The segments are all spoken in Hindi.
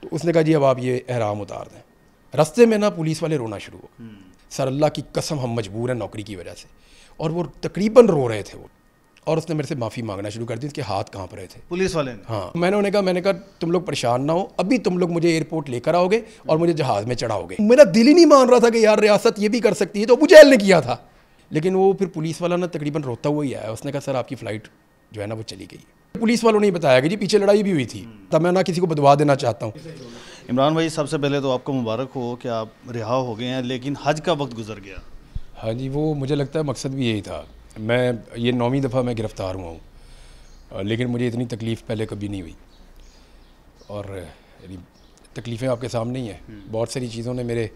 तो उसने कहा जी अब आप ये एहराम उतार दें। रास्ते में ना पुलिस वाले रोना शुरू हो, सर अल्लाह की कसम हम मजबूर हैं नौकरी की वजह से, और वो तकरीबन रो रहे थे वो, और उसने मेरे से माफ़ी मांगना शुरू कर दी, उसके हाथ कांप रहे थे पुलिस वाले ने। हाँ, मैंने कहा तुम लोग परेशान ना हो, अभी तुम लोग मुझे एयरपोर्ट लेकर आओगे और मुझे जहाज़ में चढ़ाओगे। मेरा दिल ही नहीं मान रहा था कि यार रियासत ये भी कर सकती है, तो अबू जहल ने किया था। लेकिन वो फिर पुलिस वाला ना तकरीबन रोता हुआ ही आया, उसने कहा सर आपकी फ़्लाइट जो है ना वो चली गई। पुलिस वालों ने बताया कि जी पीछे लड़ाई भी हुई थी, तब मैं ना किसी को बदवा देना चाहता हूँ। इमरान भाई सबसे पहले तो आपको मुबारक हो कि आप रिहा हो गए हैं, लेकिन हज का वक्त गुजर गया। हाँ जी, वो मुझे लगता है मकसद भी यही था। मैं ये 9वीं दफ़ा मैं गिरफ़्तार हुआ हूँ, लेकिन मुझे इतनी तकलीफ़ पहले कभी नहीं हुई, और यानी तकलीफ़ें आपके सामने ही हैं। बहुत सारी चीज़ों ने मेरे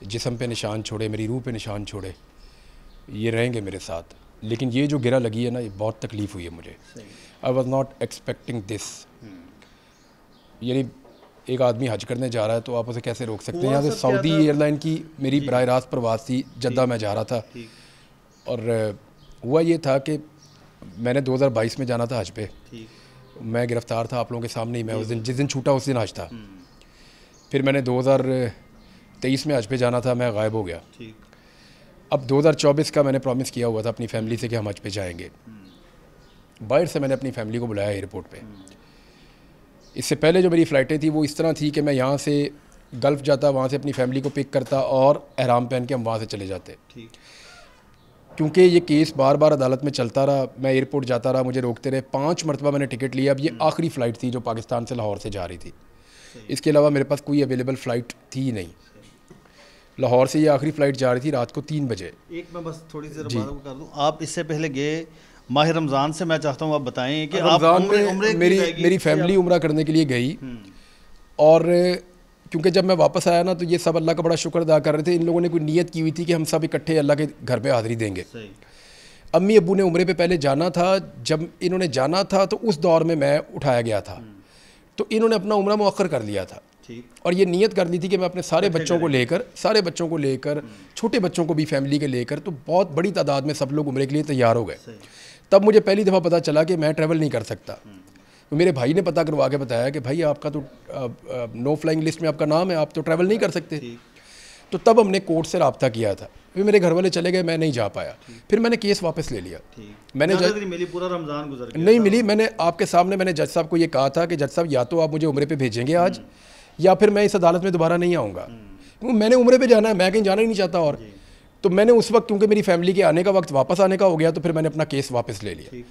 जिस्म पे निशान छोड़े, मेरी रूह पे निशान छोड़े, ये रहेंगे मेरे साथ। लेकिन ये जो गिरा लगी है ना, ये बहुत तकलीफ़ हुई है मुझे। I was not expecting this. यानी एक आदमी हज करने जा रहा है तो आप उसे कैसे रोक सकते हैं। यहाँ से सऊदी एयरलाइन की मेरी बराह रास्त प्रवास थी, जद्दा मैं जा रहा था, और हुआ ये था कि मैंने 2022 में जाना था हज पे। मैं गिरफ़्तार था आप लोगों के सामने ही, मैं उस दिन जिस दिन छूटा उस दिन हज था। फिर मैंने 2023 में हज पे जाना था, मैं गायब हो गया। अब 2024 का मैंने प्रॉमिस किया हुआ था अपनी फैमिली से कि हम हज पे जाएंगे। बाहर से मैंने अपनी फैमिली को बुलाया एयरपोर्ट पे। इससे पहले जो मेरी फ़्लाइटें थी वो इस तरह थी कि मैं यहाँ से गल्फ़ जाता, वहाँ से अपनी फैमिली को पिक करता और एहराम पहन के हम वहाँ से चले जाते। क्योंकि ये केस बार बार अदालत में चलता रहा, मैं एयरपोर्ट जाता रहा, मुझे रोकते रहे, 5 मरतबा मैंने टिकट लिया। अब ये आखिरी फ़्लाइट थी जो पाकिस्तान से लाहौर से जा रही थी, इसके अलावा मेरे पास कोई अवेलेबल फ़्लाइट थी ही नहीं। लाहौर से ये आखिरी फ़्लाइट जा रही थी रात को 3 बजे। एक मैं बस थोड़ी सी बात कर दूँ, आप इससे पहले गए माह रमज़ान से, मैं चाहता हूँ आप बताएं कि आप रमज़ान में मेरी फैमिली उम्रा करने के लिए गई, और क्योंकि जब मैं वापस आया ना तो ये सब अल्लाह का बड़ा शुक्र अदा कर रहे थे। इन लोगों ने कोई नीयत की हुई थी कि हम सब इकट्ठे अल्लाह के घर पे हाज़िरी देंगे। अम्मी अब्बू ने उम्रे पे पहले जाना था, जब इन्होंने जाना था तो उस दौर में मैं उठाया गया था, तो इन्होंने अपना उम्रा मुअख्खर कर लिया था, और ये नीयत कर ली थी कि मैं अपने सारे बच्चों को लेकर छोटे बच्चों को भी फैमिली के लेकर, तो बहुत बड़ी तादाद में सब लोग उम्रे के लिए तैयार हो गए। तब मुझे पहली दफ़ा पता चला कि मैं ट्रैवल नहीं कर सकता। तो मेरे भाई ने पता करवा के बताया कि भाई आपका तो नो फ्लाइंग लिस्ट में आपका नाम है, आप तो ट्रैवल नहीं कर सकते। तो तब हमने कोर्ट से रब्ता किया था, फिर मेरे घर वाले चले गए, मैं नहीं जा पाया। फिर मैंने केस वापस ले लिया। मैंने मिली, पूरा रमज़ान गुजर गया, नहीं मिली। मैंने आपके सामने मैंने जज साहब को ये कहा था कि जज साहब या तो आप मुझे उम्रे पे भेजेंगे आज, या फिर मैं इस अदालत में दोबारा नहीं आऊँगा, क्योंकि मैंने उम्रे पे जाना है, मैं कहीं जाना ही नहीं चाहता। और तो मैंने उस वक्त, क्योंकि मेरी फैमिली के आने का वक्त वापस आने का हो गया, तो फिर मैंने अपना केस वापस ले लिया,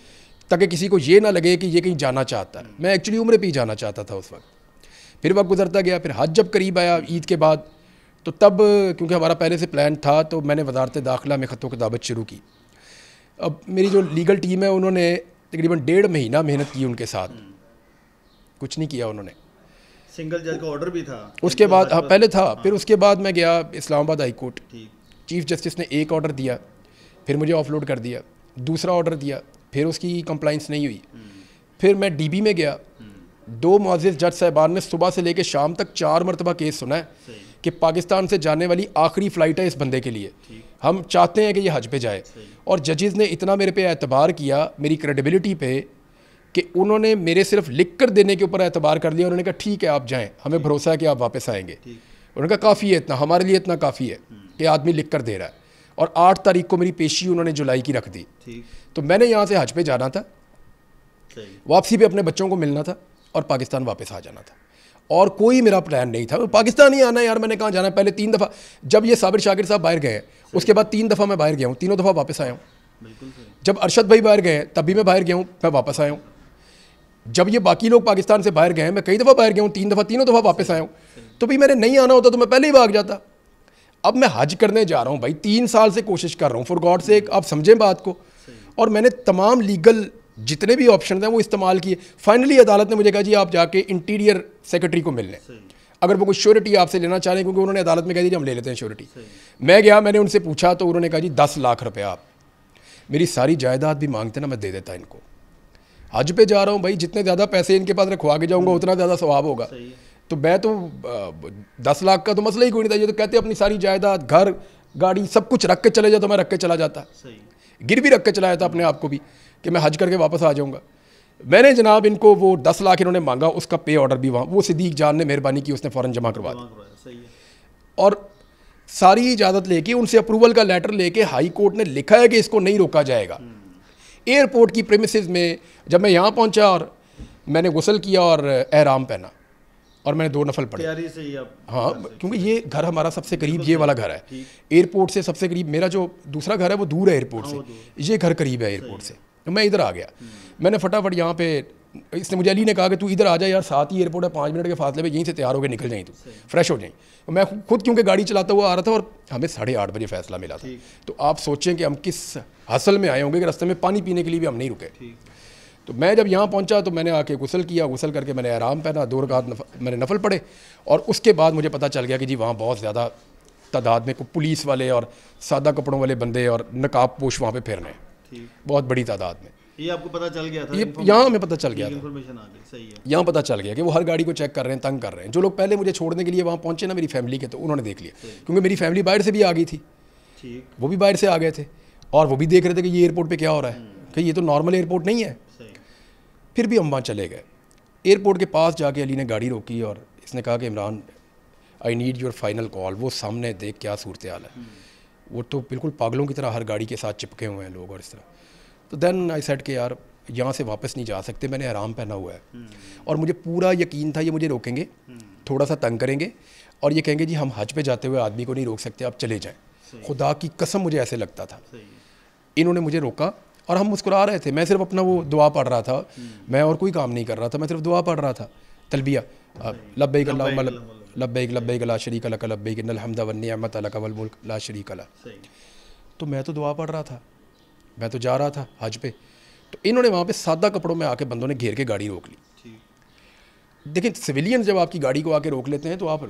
ताकि किसी को ये ना लगे कि ये कहीं जाना चाहता है। मैं एक्चुअली उम्रे पे ही जाना चाहता था उस वक्त। फिर वक्त गुजरता गया, फिर हज जब करीब आया ईद के बाद, तो तब क्योंकि हमारा पहले से प्लान था, तो मैंने वजारत दाखिला में ख़तों किताबत शुरू की। अब मेरी जो लीगल टीम है उन्होंने तकरीबन 1.5 महीना मेहनत की, उनके साथ कुछ नहीं किया उन्होंने। सिंगल जज का ऑर्डर भी था उसके बाद, हाँ पहले था। फिर उसके बाद मैं गया Islamabad high court, chief justice ने एक ऑर्डर दिया, फिर मुझे ऑफलोड कर दिया, दूसरा ऑर्डर दिया, फिर उसकी कंप्लाइंस नहीं हुई। फिर मैं डीबी में गया, 2 मुअज़्ज़िज़ जज साहबान ने सुबह से लेकर शाम तक 4 मरतबा केस सुना है कि पाकिस्तान से जाने वाली आखिरी फ़्लाइट है इस बंदे के लिए, हम चाहते हैं कि ये हज पे जाए। और जजेज़ ने इतना मेरे पे एतबार किया, मेरी क्रेडिबिलिटी पे, कि उन्होंने मेरे सिर्फ लिख कर देने के ऊपर एतबार कर लिया। उन्होंने कहा ठीक है आप जाएँ, हमें भरोसा है कि आप वापस आएँगे। उन्होंने कहा काफ़ी है इतना, हमारे लिए इतना काफ़ी है कि आदमी लिख कर दे रहा है। और 8 तारीख को मेरी पेशी उन्होंने जुलाई की रख दी। तो मैंने यहाँ से हज पे जाना था, वापसी पे अपने बच्चों को मिलना था और पाकिस्तान वापस आ जाना था, और कोई मेरा प्लान नहीं था। पाकिस्तान ही आना है यार, मैंने कहाँ जाना है। पहले 3 दफ़ा जब ये साबिर शाकिर साहब बाहर गए, उसके बाद 3 दफ़ा मैं बाहर गया हूँ, तीनों दफ़ा वापस आया हूँ। जब अरशद भाई बाहर गए तब भी मैं बाहर गया हूँ, मैं वापस आया हूँ। जब ये बाकी लोग पाकिस्तान से बाहर गए, मैं कई दफ़ा बाहर गया हूँ, 3 दफ़ा, तीनों दफ़ा वापस आया हूँ। तो भाई मैंने नहीं आना होता तो मैं पहले ही भाग जाता। अब मैं हज करने जा रहा हूँ भाई, 3 साल से कोशिश कर रहा हूँ, फॉर गॉड सेक आप समझें बात को। और मैंने तमाम लीगल जितने भी ऑप्शन हैं वो इस्तेमाल किए। फाइनली अदालत ने मुझे कहा जी आप जाके इंटीरियर सेक्रेटरी को मिल लें, अगर वो कुछ श्योरिटी आपसे लेना चाह रहे हैं, क्योंकि उन्होंने अदालत में कह दी हम ले लेते हैं श्योरिटी। मैं गया, मैंने उनसे पूछा तो उन्होंने कहा जी 10 लाख रुपये आप, मेरी सारी जायदाद भी मांगते ना मैं दे देता इनको। हज पे जा रहा हूँ भाई, जितने ज़्यादा पैसे इनके पास रखवा के जाऊँगा उतना ज़्यादा सवाब होगा। तो मैं तो 10 लाख का तो मसला ही कोई नहीं था। ये तो कहते अपनी सारी जायदाद, घर, गाड़ी सब कुछ रख के चले जाओ, तो मैं रख के चला जाता, गिर भी रख के चला जाता अपने आप को भी, कि मैं हज करके वापस आ जाऊँगा। मैंने जनाब इनको वो 10 लाख इन्होंने मांगा, उसका पे ऑर्डर भी वहाँ वो सिद्दीक जान ने मेहरबानी की, उसने फ़ौरन जमा करवा दिया। सही है। और सारी इजाज़त लेके उनसे अप्रूवल का लेटर लेके हाई कोर्ट ने लिखा है कि इसको नहीं रोका जाएगा। एयरपोर्ट की प्रेमिसेस में जब मैं यहाँ पहुँचा और मैंने गुस्ल किया और एहराम पहना और मैंने 2 नफल पढ़े। तैयारी से ही आप हाँ, क्योंकि ये घर हमारा सबसे करीब ये वाला घर है, एयरपोर्ट से सबसे करीब। मेरा जो दूसरा घर है वो दूर है एयरपोर्ट से, ये घर करीब है एयरपोर्ट से। तो मैं इधर आ गया, मैंने फटाफट यहाँ पे, इसने मुझे अली ने कहा कि तू इधर आ जा यार, साथ ही एयरपोर्ट है, 5 मिनट के फासले में, यहीं से तैयार होकर निकल जाएँ, तू फ्रेश हो जाएँ। तो मैं खुद क्योंकि गाड़ी चलाता हुआ आ रहा था और हमें 8:30 बजे फैसला मिला था। तो आप सोचें कि हम किस हसल में आए होंगे कि रास्ते में पानी पीने के लिए भी हम नहीं रुके। तो मैं जब यहाँ पहुँचा तो मैंने आके गुस्ल किया, गुस्ल करके मैंने आराम पहना, 2 रकात मैंने नफल पढ़े। और उसके बाद मुझे पता चल गया कि जी वहाँ बहुत ज़्यादा तादाद में पुलिस वाले और सादा कपड़ों वाले बंदे और नकाब पोश वहाँ पे फिर रहे हैं, बहुत बड़ी तादाद में। ये आपको पता चल गया था? ये यहाँ हमें पता चल गया था, इन्फॉर्मेशन आ गई। सही है। यहाँ पता चल गया कि वो हर गाड़ी को चेक कर रहे हैं, तंग कर रहे हैं। जो लोग पहले मुझे छोड़ने के लिए वहाँ पहुँचे ना मेरी फैमिली के, तो उन्होंने देख लिया, क्योंकि मेरी फैमिली बाहर से भी आ गई थी, वो भी बाहर से आ गए थे और वो भी देख रहे थे कि ये एयरपोर्ट पे क्या हो रहा है, कि ये तो नॉर्मल एयरपोर्ट नहीं है। फिर भी हम वहाँ चले गए। एयरपोर्ट के पास जाके अली ने गाड़ी रोकी और इसने कहा कि Imran I need your final call. वो सामने देख क्या सूरत हाल है, वो तो बिल्कुल पागलों की तरह हर गाड़ी के साथ चिपके हुए हैं लोग और इस तरह। तो देन आई सेड कि यार यहाँ से वापस नहीं जा सकते, मैंने आराम पहना हुआ है और मुझे पूरा यकीन था ये मुझे रोकेंगे, थोड़ा सा तंग करेंगे और ये कहेंगे जी हम हज पे जाते हुए आदमी को नहीं रोक सकते, आप चले जाएं। खुदा की कसम मुझे ऐसे लगता था। इन्होंने मुझे रोका और हम मुस्कुरा रहे थे। मैं सिर्फ अपना वो दुआ पढ़ रहा था, मैं और कोई काम नहीं कर रहा था, मैं सिर्फ दुआ पढ़ रहा था, तलबिया, लब्बैक अल्लाहुम्मा लब्बैक लब्बैक ला शरीका लक लब्बैक इन्नल हम्दा वन निअमत लक वल मुल्क ला शरीका ला। तो मैं तो दुआ पढ़ रहा था, मैं तो जा रहा था हज पे। तो इन्होंने वहाँ पे सादा कपड़ों में आके बंदों ने घेर के गाड़ी रोक ली। देखिए सिविलियन जब आपकी गाड़ी को आके रोक लेते हैं तो आप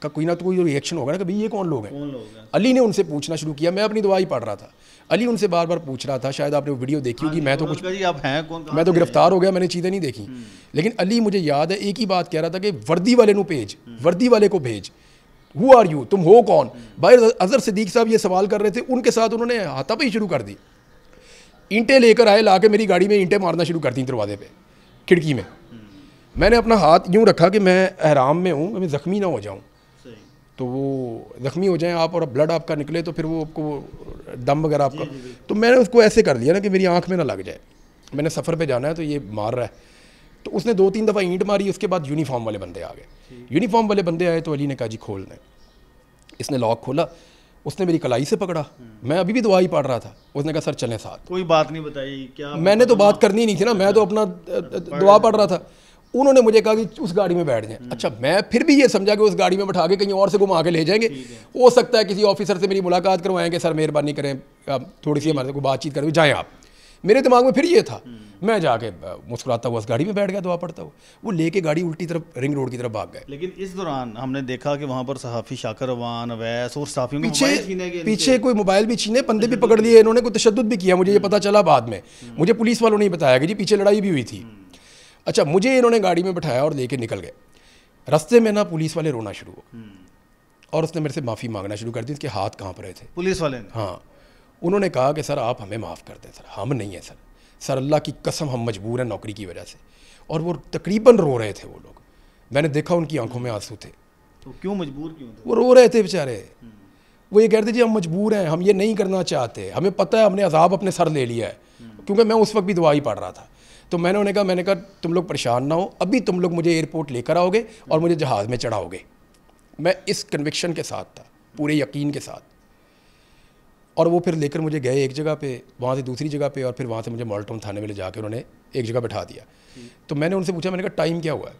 का कोई ना तो कोई रिएक्शन होगा ना कि भाई ये कौन लोग हैं। अली ने उनसे पूछना शुरू किया, मैं अपनी दुआ ही पढ़ रहा था, अली उनसे बार बार पूछ रहा था। शायद आपने वो वीडियो देखी होगी, मैं तो कुछ आप हैं कौन, मैं तो गिरफ्तार हो गया, मैंने चीज़ें नहीं देखी। लेकिन अली मुझे याद है एक ही बात कह रहा था कि वर्दी वाले को भेज, वर्दी वाले को भेज, हु आर यू, तुम हो कौन। भाई अजहर सिद्दीक साहब ये सवाल कर रहे थे, उनके साथ उन्होंने हाथापाई शुरू कर दी। ईंटें लेकर आए, ला के मेरी गाड़ी में ईंटें मारना शुरू कर दी दरवाजे पे, खिड़की में। मैंने अपना हाथ यूँ रखा कि मैं एहराम में हूँ, मैं ज़ख्मी ना हो जाऊँ, तो वो ज़ख्मी हो जाएं आप और ब्लड आपका निकले तो फिर वो आपको दम वगैरह आपका। तो मैंने उसको ऐसे कर लिया ना कि मेरी आँख में ना लग जाए, मैंने सफ़र पे जाना है तो ये मार रहा है। तो उसने 2-3 दफ़ा ईंट मारी, उसके बाद यूनिफॉर्म वाले बंदे आ गए। यूनिफॉर्म वाले बंदे आए तो अली ने कहा जी खोल दें। इसने लॉक खोला, उसने मेरी कलाई से पकड़ा, मैं अभी भी दुआ ही पढ़ रहा था। उसने कहा सर चलें साथ। कोई बात नहीं बताई क्या? मैंने तो बात करनी नहीं थी ना, मैं तो अपना दुआ पढ़ रहा था। उन्होंने मुझे कहा कि उस गाड़ी में बैठ जाएं। अच्छा, मैं फिर भी ये समझा कि उस गाड़ी में बैठा के कहीं और से घुमा के ले जाएंगे। हो सकता है किसी ऑफिसर से मेरी मुलाकात करवाएंगे, सर मेहरबानी करें थोड़ी सी हमारे को बातचीत करें, जाएँ आप। मेरे दिमाग में फिर ये था। मैं जाके मुस्कुराता हुआ उस गाड़ी में बैठ गया, दुआ पढ़ता हुआ। वो लेके गाड़ी उल्टी तरफ रिंग रोड की तरफ भाग गए। लेकिन इस दौरान हमने देखा कि वहाँ पर सहाफ़ी शाकर अवान, अवैस और साफियों पीछे कोई मोबाइल भी छीने, बंदे भी पकड़ लिए इन्होंने, कोई तशद्दुद भी किया। मुझे ये पता चला बाद में, मुझे पुलिस वालों ने बताया कि जी पीछे लड़ाई भी हुई थी। अच्छा, मुझे इन्होंने गाड़ी में बैठाया और लेके निकल गए। रास्ते में ना पुलिस वाले रोना शुरू हो और उसने मेरे से माफ़ी मांगना शुरू कर दी। उसके हाथ कांप रहे थे पुलिस वाले। हाँ, उन्होंने कहा कि सर आप हमें माफ़ कर दें सर, हम नहीं हैं सर, सर अल्लाह की कसम हम मजबूर हैं नौकरी की वजह से। और वो तकरीबन रो रहे थे वो लोग, मैंने देखा उनकी आंखों में आंसू थे। तो क्यों मजबूर क्यों थे? वो रो रहे थे बेचारे। वो ये कहते जी हम मजबूर हैं, हम ये नहीं करना चाहते, हमें पता है हमने अजाब अपने सर ले लिया है। क्योंकि मैं उस वक्त भी दुआ ही पढ़ रहा था। तो मैंने कहा तुम लोग परेशान ना हो, अभी तुम लोग मुझे एयरपोर्ट लेकर आओगे और मुझे जहाज़ में चढ़ाओगे। मैं इस कन्विक्शन के साथ था, पूरे यकीन के साथ। और वो फिर लेकर मुझे गए एक जगह पे, वहाँ से दूसरी जगह पे, और फिर वहाँ से मुझे मॉडल टाउन थाने में ले जाकर उन्होंने एक जगह बैठा दिया। तो मैंने उनसे पूछा, मैंने कहा टाइम क्या हुआ है?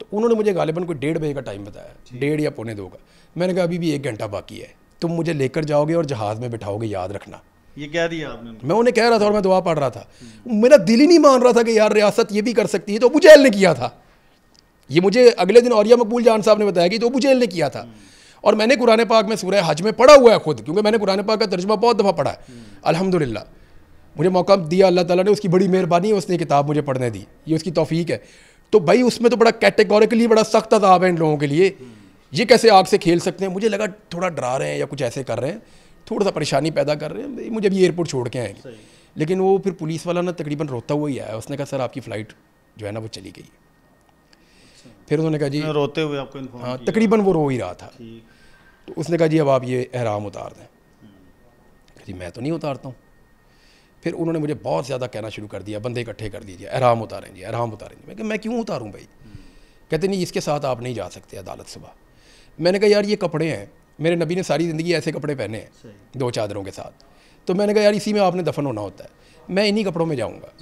तो उन्होंने मुझे गालिबन कोई 1:30 बजे का टाइम बताया, 1:30 या 1:45 का। मैंने कहा अभी भी 1 घंटा बाकी है, तुम मुझे लेकर जाओगे और जहाज़ में बिठाओगे, याद रखना। ये कह दिया आपने? मैं उन्हें कह रहा था और मैं दुआ पढ़ रहा था। मेरा दिल ही नहीं मान रहा था कि यार रियासत ये भी कर सकती है। तो अबू जहल ने किया था ये, मुझे अगले दिन औरिया मकबूल जान साहब ने बताया कि तो अबू जहल ने किया था। और मैंने कुरान पाक में सूरह हज में पढ़ा हुआ है खुद, क्योंकि मैंने कुरान पाक का तर्जुमा बहुत दफ़ा पढ़ा है। अल्हम्दुलिल्लाह मुझे मौका दिया अल्लाह ताला ने, उसकी बड़ी मेहरबानी है, उसने किताब मुझे पढ़ने दी, ये उसकी तौफीक है। तो भाई उसमें तो बड़ा कैटेगोरिकली बड़ा सख्त अज़ाब है इन लोगों के लिए, ये कैसे आग से खेल सकते हैं। मुझे लगा थोड़ा डरा रहे हैं या कुछ ऐसे कर रहे हैं, थोड़ा सा परेशानी पैदा कर रहे हैं, मुझे अभी एयरपोर्ट छोड़ के आएंगे। लेकिन वो फिर पुलिस वाला ना तकरीबन रोता हुआ ही आया, उसने कहा सर आपकी फ़्लाइट जो है ना वो चली गई। फिर उन्होंने कहा जी रोते हुए आपको इन्फॉर्म हाँ, तकरीबन वो रो ही रहा था। ठीक। तो उसने कहा जी अब आप ये एहराम उतार दें। जी मैं तो नहीं उतारता हूँ। फिर उन्होंने मुझे बहुत ज़्यादा कहना शुरू कर दिया, बंदे इकट्ठे कर दीजिए, एहराम उतारेंगे, एहराम उतारेंगे। मैं कहा मैं क्यों उतारूँ भाई? कहते नहीं इसके साथ आप नहीं जा सकते अदालत सुबह। मैंने कहा यार ये कपड़े हैं, मेरे नबी ने सारी ज़िंदगी ऐसे कपड़े पहने हैं 2 चादरों के साथ, तो मैंने कहा यार इसी में आपने दफन होना होता है, मैं इन्हीं कपड़ों में जाऊँगा।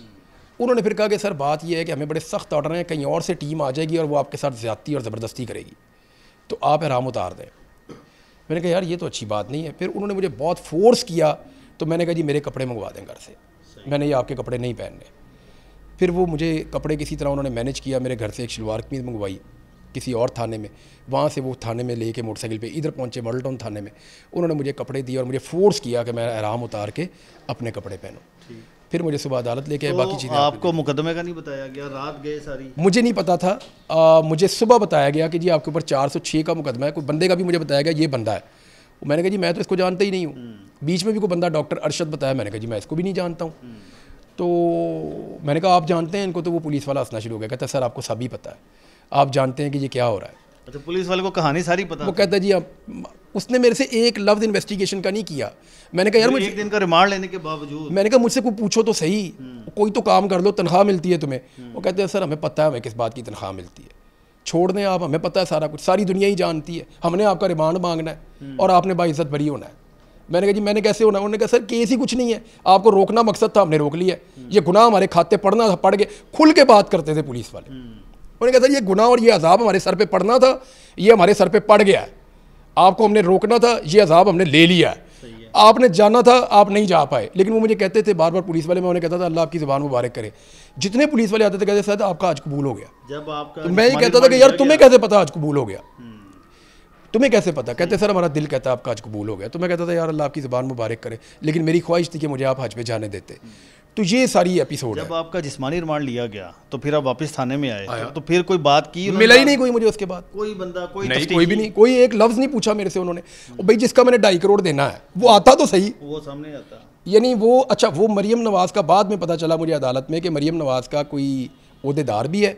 उन्होंने फिर कहा कि सर बात यह है कि हमें बड़े सख्त ऑर्डर हैं, कहीं और से टीम आ जाएगी और वो आपके साथ ज़्यादती और ज़बरदस्ती करेगी, तो आप एहराम उतार दें। मैंने कहा यार ये तो अच्छी बात नहीं है। फिर उन्होंने मुझे बहुत फोर्स किया, तो मैंने कहा जी मेरे कपड़े मंगवा दें घर से, मैंने ये आपके कपड़े नहीं पहनने। फिर वो मुझे कपड़े किसी तरह उन्होंने मैनेज किया, मेरे घर से एक शलवार कमीज़ मंगवाई किसी और थाने में, वहाँ से वो थाने में लेके मोटरसाइकिल पे इधर पहुँचे मॉडल टाउन थाने में। उन्होंने मुझे कपड़े दिए और मुझे फोर्स किया कि मैं एहराम उतार के अपने कपड़े पहनूँ। फिर मुझे सुबह अदालत लेके आए। बाकी चीज़ें आपको मुकदमे का नहीं बताया गया? रात गए सारी? मुझे नहीं पता था। मुझे सुबह बताया गया कि जी आपके ऊपर 406 का मुकदमा है। कोई बंदे का भी मुझे बताया गया ये बंदा है। मैंने कहा जी मैं तो इसको जानता ही नहीं हूँ। बीच में भी कोई बंदा डॉक्टर अरशद बताया, मैंने कहा जी मैं इसको भी नहीं जानता हूँ। तो मैंने कहा आप जानते हैं इनको? तो वो पुलिस वाला हंसना शुरू हो गया, कहता सर आपको सभी पता है, आप जानते हैं कि ये क्या हो रहा है। अच्छा, पुलिस वाले को कहानी सारी पता? वो कहता है जी आप, उसने मेरे से एक लफ्ज़ इन्वेस्टिगेशन का नहीं किया। मैंने कहा यार मुझे एक दिन का रिमांड लेने के बावजूद, मैंने कहा मुझसे कोई पूछो तो सही, कोई तो काम कर लो, तनख्वाह मिलती है तुम्हें। वो कहते हैं सर हमें पता है हमें किस बात की तनख्वाह मिलती है, छोड़ दें आप, हमें पता है सारा कुछ, सारी दुनिया ही जानती है, हमने आपका रिमांड मांगना है और आपने बाइज्जत बरी होना है। मैंने कहा जी मैंने कैसे होना? उन्होंने कहा सर केस ही कुछ नहीं है, आपको रोकना मकसद था, हमने रोक लिया। ये गुनाह हमारे खाते पड़ना था, पड़ गए। खुल के बात करते थे पुलिस वाले। उन्होंने कहा सर ये गुनाह और ये अजाब हमारे सर पे पड़ना था, ये हमारे सर पे पड़ गया है, आपको हमने रोकना था, ये अजाब हमने ले लिया है, आपने जाना था, आप नहीं जा पाए। लेकिन वो मुझे कहते थे बार बार पुलिस वाले, मैं उन्हें कहता था अल्लाह आपकी ज़ुबान मुबारक करे। जितने पुलिस वाले आते थे कहते सर आपका आज कबूल हो गया। जब आपका तो मैं ये कहता था कि यार तुम्हें कैसे पता आज कबूल हो गया? तुम्हें कैसे पता? कहते सर हमारा दिल कहता है आपका आज कबूल हो गया। तो मैं कहता था यार अल्लाह आपकी ज़ुबान मुबारक करे, लेकिन मेरी ख्वाहिश थी कि मुझे आप हज पे जाने देते। तो ये सारी एपिसोड है। जब आपका जिस्मानी रिमांड लिया गया तो फिर आप वापस थाने में आए, तो फिर कोई बात की? मिला ही नहीं कोई मुझे उसके बाद, कोई बंदा, कोई नहीं, कोई भी नहीं, कोई एक लफ्ज़ नहीं पूछा मेरे से उन्होंने। भाई जिसका मैंने 2.5 करोड़ देना है वो आता तो सही, वो सामने आता। यानी वो अच्छा, वो मरियम नवाज़ का बाद में पता चला मुझे अदालत में कि मरियम नवाज़ का कोई ओहदेदार भी है,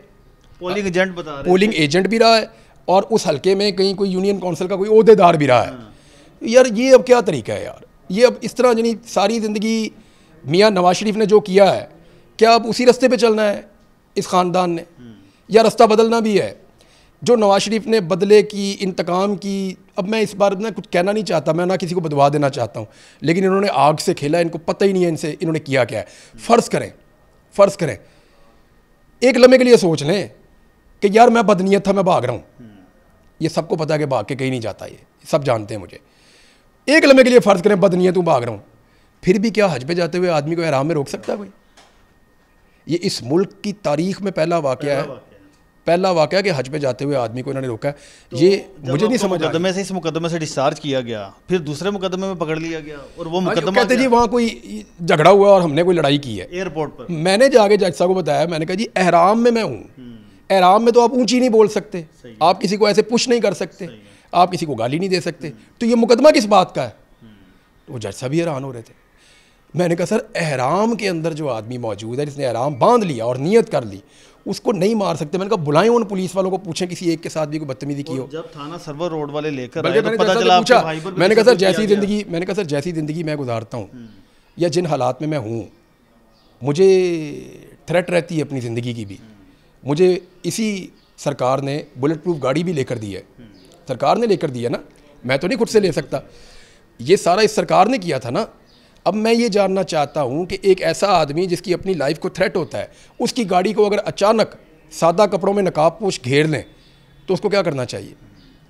पोलिंग एजेंट बता रहे, पोलिंग एजेंट भी रहा है, और उस हलके में कहीं कोई यूनियन काउंसिल का कोई ओहदेदार भी रहा है। यार ये अब क्या तरीका है यार? ये अब इस तरह यानी सारी ज़िंदगी मियाँ नवाज शरीफ ने जो किया है, क्या अब उसी रास्ते पे चलना है इस ख़ानदान ने, या रास्ता बदलना भी है? जो नवाज शरीफ ने बदले की, इंतकाम की, अब मैं इस बार ना कुछ कहना नहीं चाहता, मैं ना किसी को बदवा देना चाहता हूँ, लेकिन इन्होंने आग से खेला, इनको पता ही नहीं है इनसे इन्होंने किया क्या है। फ़र्ज़ करें एक लम्हे के लिए सोच लें कि यार मैं बदनीयत था, मैं भाग रहा हूँ, ये सबको पता है कि भाग के कहीं नहीं जाता, ये सब जानते हैं मुझे। एक लम्हे के लिए फ़र्ज़ करें बदनीयत हूँ, भाग रहा हूँ, फिर भी क्या हज पे जाते हुए आदमी को एहराम में रोक सकता है कोई? ये इस मुल्क की तारीख में पहला वाक़या है, पहला वाक़या कि हज पे जाते हुए आदमी को इन्होंने रोका है। तो ये मुझे नहीं समझ मुकदमे से, इस मुकदमे से डिस्चार्ज किया गया, फिर दूसरे मुकदमे में पकड़ लिया गया, और वो मुकदमा कहते जी वहाँ कोई झगड़ा हुआ और हमने कोई लड़ाई की है एयरपोर्ट पर। मैंने मैंने जाके जज साहब को बताया, मैंने कहा जी एहराम में मैं हूँ, एहराम में तो आप ऊंची नहीं बोल सकते, आप किसी को ऐसे पुश नहीं कर सकते, आप किसी को गाली नहीं दे सकते, तो ये मुकदमा किस बात का है? तो वो जज साहब भी हैरान हो रहे थे। मैंने कहा सर एहराम के अंदर जो आदमी मौजूद है, जिसने एहराम बांध लिया और नियत कर ली, उसको नहीं मार सकते। मैंने कहा बुलाएं उन पुलिस वालों को, पूछें किसी एक के साथ भी कोई बदतमीजी की हो। जब थाना सर्वर रोड वाले लेकर बल्कि मैंने पता चला आपके भाई पर, मैंने कहा सर जैसी ज़िंदगी मैं गुजारता हूँ या जिन हालात में मैं हूँ, मुझे थ्रेट रहती है अपनी ज़िंदगी की भी। मुझे इसी सरकार ने बुलेट प्रूफ गाड़ी भी लेकर दी है, सरकार ने लेकर दी है ना, मैं तो नहीं खुद से ले सकता, ये सारा इस सरकार ने किया था ना। अब मैं ये जानना चाहता हूँ कि एक ऐसा आदमी जिसकी अपनी लाइफ को थ्रेट होता है, उसकी गाड़ी को अगर अचानक सादा कपड़ों में नकाब पोश घेर लें तो उसको क्या करना चाहिए?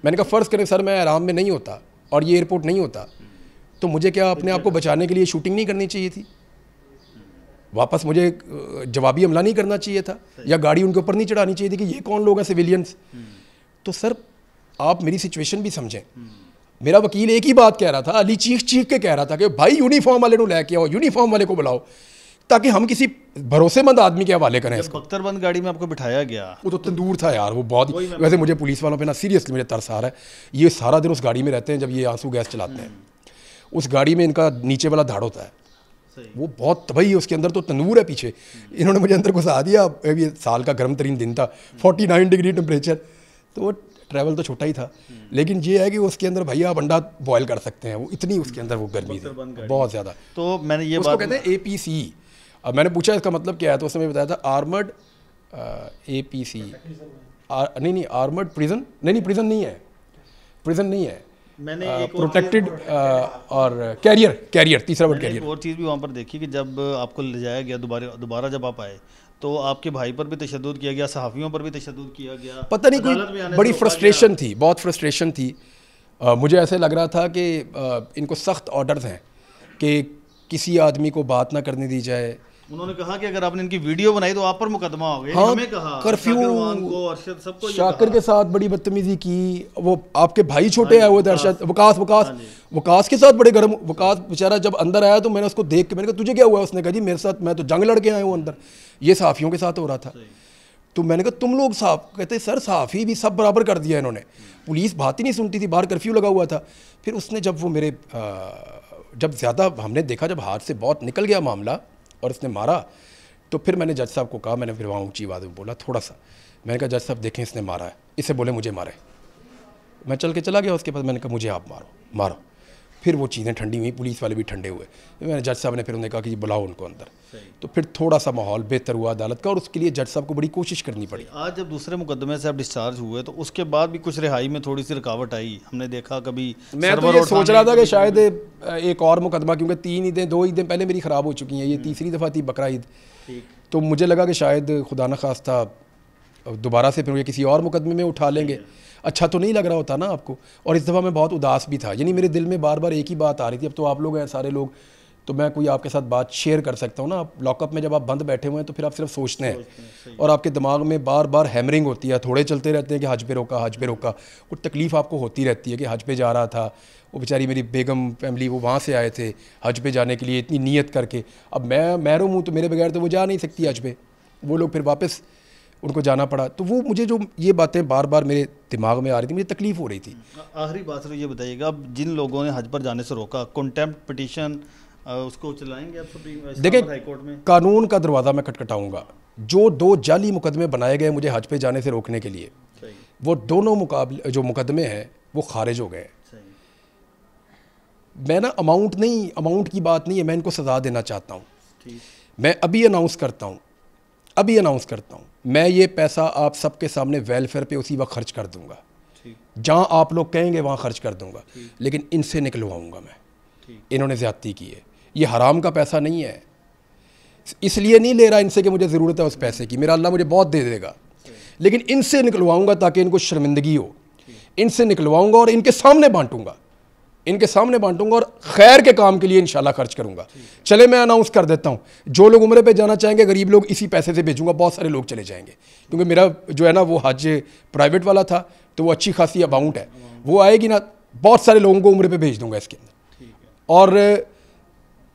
मैंने कहा फ़र्ज़ करें सर मैं आराम में नहीं होता और ये एयरपोर्ट नहीं होता, तो मुझे क्या अपने आप को बचाने के लिए शूटिंग नहीं करनी चाहिए थी? वापस मुझे जवाबी हमला नहीं करना चाहिए था, या गाड़ी उनके ऊपर नहीं चढ़ानी चाहिए थी कि ये कौन लोग हैं सिविलियंस? तो सर आप मेरी सिचुएशन भी समझें। मेरा वकील एक ही बात कह रहा था, अली चीख के कह रहा था कि भाई यूनिफॉर्म वाले को लेके आओ, यूनिफॉर्म वाले को बुलाओ, ताकि हम किसी भरोसेमंद आदमी के हवाले करें इसको। बख्तरबंद गाड़ी में आपको बिठाया गया, वो तो तंदूर था यार, वो बहुत ही, वैसे मुझे पुलिस वालों पे ना सीरियसली मुझे तरस आ रहा है। ये सारा दिन उस गाड़ी में रहते हैं जब ये आंसू गैस चलाते हैं, उस गाड़ी में इनका नीचे वाला धाड़ होता है, वो बहुत तबाही है, उसके अंदर तो तंदूर है पीछे। इन्होंने मुझे अंदर घुसा दिया, अभी साल का गर्म तरीन दिन था, 49 डिग्री टेम्परेचर, तो वो ट्रैवल तो छोटा ही था। लेकिन ये है कि उसके अंदर भैया आप अंडा बॉयल कर सकते हैं, वो इतनी उसके अंदर वो गर्मी थी बहुत ज़्यादा। तो मैंने ये उसको कहते हैं APC। अब मैंने पूछा इसका मतलब क्या है, तो उसने बताया था आर्मर्ड APC, नहीं आर्मर्ड प्रिजन, नहीं प्रिजन नहीं है, प्रिजन नहीं है, मैंने एक प्रोटेक्टेड और कैरियर तीसरा वर्ड कैरियर। एक और चीज़ भी वहाँ पर देखी कि जब आपको ले जाया गया दोबारा जब आप आए तो आपके भाई पर भी तशद्दुद किया गया, सहाफ़ियों पर भी तशद्दुद किया गया, पता नहीं कोई बड़ी फ्रस्ट्रेशन थी, बहुत फ्रस्ट्रेशन थी। मुझे ऐसे लग रहा था कि इनको सख्त ऑर्डर्स हैं कि किसी आदमी को बात ना करने दी जाए। उन्होंने कहा कि अगर आपने इनकी वीडियो बनाई तो आप पर मुकदमा हो गया। हाँ, हमें कहा कर्फ्यू, शाकिर के साथ बड़ी बदतमीजी की। वो आपके भाई छोटे हैं वो दहशत, वकास के साथ बड़े गर्म। वकास बेचारा जब अंदर आया तो मैंने उसको देख के मैंने कहा तुझे क्या हुआ? उसने कहा जी मेरे साथ, मैं तो जंग लड़के आया हूँ अंदर। ये सहाफ़ियों के साथ हो रहा था। तो मैंने कहा तुम लोग कहते सर सहाफ़ी भी सब बराबर कर दिया इन्होंने, पुलिस बात ही नहीं सुनती थी, बाहर कर्फ्यू लगा हुआ था। फिर उसने जब वो मेरे जब ज़्यादा हमने देखा, जब हाथ से बहुत निकल गया मामला और उसने मारा, तो फिर मैंने जज साहब को कहा, मैंने फिर वहाँ ऊँची आवाज़ में बोला थोड़ा सा, मैंने कहा जज साहब देखें इसने मारा है, इसे बोले मुझे मारे। मैं चल के चला गया उसके पास, मैंने कहा मुझे आप मारो। फिर वो चीज़ें ठंडी हुई, पुलिस वाले भी ठंडे हुए। मैंने जज साहब ने फिर उन्हें कहा कि बुलाओ उनको अंदर, तो फिर थोड़ा सा माहौल बेहतर हुआ अदालत का, और उसके लिए जज साहब को बड़ी कोशिश करनी पड़ी। आज जब दूसरे मुकदमे से आप डिस्चार्ज हुए तो उसके बाद भी कुछ रिहाई में थोड़ी सी रुकावट आई, हमने देखा कभी। मैं तो ये सोच रहा था कि शायद एक और मुकदमा, क्योंकि 3 ईदें 2 ईदें पहले मेरी ख़राब हो चुकी हैं, ये तीसरी दफ़ा थी बकरा ईद, तो मुझे लगा कि शायद खुदा न खास्ता दोबारा से फिर मुझे किसी और मुकदमे में उठा लेंगे। अच्छा तो नहीं लग रहा होता ना आपको। और इस दफ़ा मैं बहुत उदास भी था, यानी मेरे दिल में बार बार एक ही बात आ रही थी। अब तो आप लोग हैं सारे लोग, तो मैं कोई आपके साथ बात शेयर कर सकता हूँ ना। आप लॉकअप में जब आप बंद बैठे हुए हैं तो फिर आप सिर्फ सोचते हैं और आपके दिमाग में बार बार हैमरिंग होती है, थोड़े चलते रहते हैं कि हज पे रोका, हज पे रोका। कुछ तकलीफ़ आपको होती रहती है कि हज पे जा रहा था, वो बेचारी मेरी बेगम फैमिली वो वहाँ से आए थे हज पे जाने के लिए इतनी नीयत करके। अब मैं महरूम हूँ तो मेरे बगैर तो वो जा नहीं सकती हज पे, वो लोग फिर वापस उनको जाना पड़ा। तो वो मुझे जो ये बातें बार बार मेरे दिमाग में आ रही थी, मुझे तकलीफ़ हो रही थी। आखिरी बात सर ये बताइएगा, अब जिन लोगों ने हज पर जाने से रोका, कंटेम्प्ट पिटीशन उसको चलाएंगे आप सुप्रीम देखें, हाई कोर्ट में? कानून का दरवाज़ा मैं खटखटाऊंगा। जो 2 जाली मुकदमे बनाए गए मुझे हज पे जाने से रोकने के लिए, वो दोनों जो मुकदमे हैं वो खारिज हो गए। मैं ना अमाउंट की बात नहीं है, मैं इनको सज़ा देना चाहता हूँ। मैं अभी अनाउंस करता हूँ, मैं ये पैसा आप सबके सामने वेलफेयर पे उसी वक्त खर्च कर दूंगा, जहाँ आप लोग कहेंगे वहाँ खर्च कर दूंगा, लेकिन इनसे निकलवाऊंगा मैं। इन्होंने ज़्यादती की है, ये हराम का पैसा नहीं है, इसलिए नहीं ले रहा इनसे कि मुझे ज़रूरत है उस पैसे की, मेरा अल्लाह मुझे बहुत दे देगा, लेकिन इनसे निकलवाऊंगा ताकि इनको शर्मिंदगी हो। इनसे निकलवाऊंगा और इनके सामने बांटूंगा और खैर के काम के लिए इंशाल्लाह खर्च करूंगा। चले मैं अनाउंस कर देता हूं, जो लोग उम्रे पे जाना चाहेंगे गरीब लोग इसी पैसे से भेजूंगा, बहुत सारे लोग चले जाएंगे, क्योंकि मेरा जो है ना वो हज प्राइवेट वाला था, तो वो अच्छी खासी अमाउंट है, वो आएगी ना, बहुत सारे लोगों को उम्रे पे भेज दूंगा इसके अंदर। और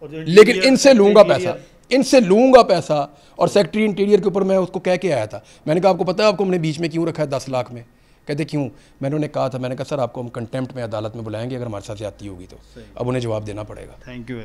लेकिन इनसे लूँगा पैसा। और सेक्रेटरी इंटीरियर के ऊपर मैं उसको कह के आया था, मैंने कहा आपको पता है आपको हमने बीच में क्यों रखा है 10 लाख में? कहते क्यों? मैंने उन्हें कहा था, मैंने कहा सर आपको हम कंटेम्प्ट में अदालत में बुलाएंगे अगर हमारे साथ ज़्यादती होगी तो। अब उन्हें जवाब देना पड़ेगा। Thank you.